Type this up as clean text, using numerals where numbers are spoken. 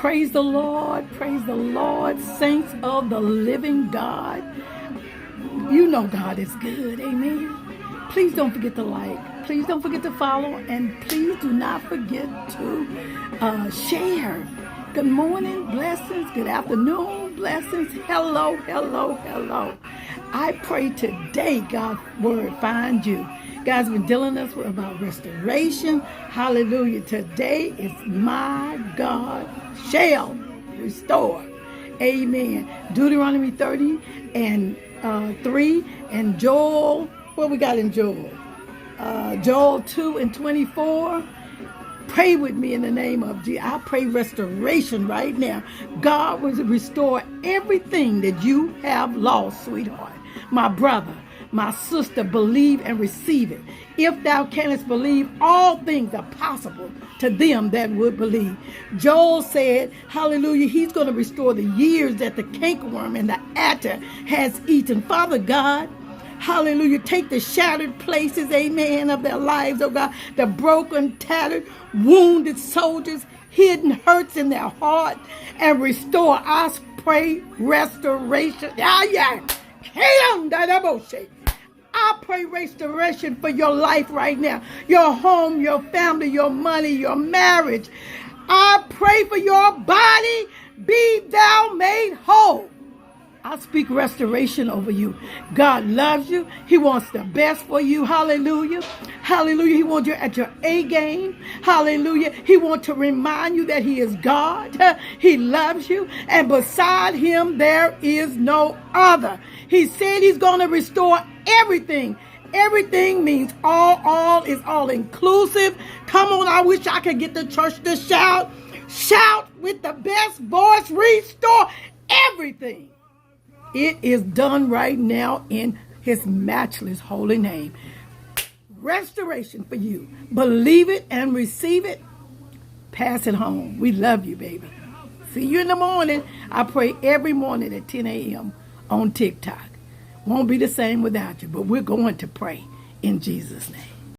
Praise the Lord, saints of the living God. You know God is good, amen. Please don't forget to like, please don't forget to follow, and please do not forget to share. Good morning, blessings. Good afternoon, blessings. Hello, hello, hello. I pray today God's word find you. God's been dealing us with about restoration. Hallelujah. Today is my God shall restore. Amen. Deuteronomy 30 and 3 and Joel. What we got in Joel? Joel 2 and 24. Pray with me in the name of Jesus. I pray restoration right now. God will restore everything that you have lost, sweetheart. My brother, my sister, believe and receive it. If thou canst believe, all things are possible to them that would believe. Joel said, hallelujah, he's going to restore the years that the cankerworm and the adder has eaten. Father God, hallelujah, take the shattered places, amen, of their lives, oh God, the broken, tattered, wounded soldiers, hidden hurts in their heart, and restore. I pray restoration. I pray restoration for your life right now, your home, your family, your money, your marriage. I pray for your body, be thou made whole. I speak restoration over you. God loves you. He wants the best for you. Hallelujah. Hallelujah. He wants you at your A game. Hallelujah. He wants to remind you that he is God. He loves you. And beside him, there is no other. He said he's going to restore everything. Everything means all is all inclusive. Come on. I wish I could get the church to shout. Shout with the best voice. Restore everything. It is done right now in his matchless holy name. Restoration for you. Believe it and receive it. Pass it home. We love you, baby. See you in the morning. I pray every morning at 10 a.m. on TikTok. Won't be the same without you, but we're going to pray in Jesus' name.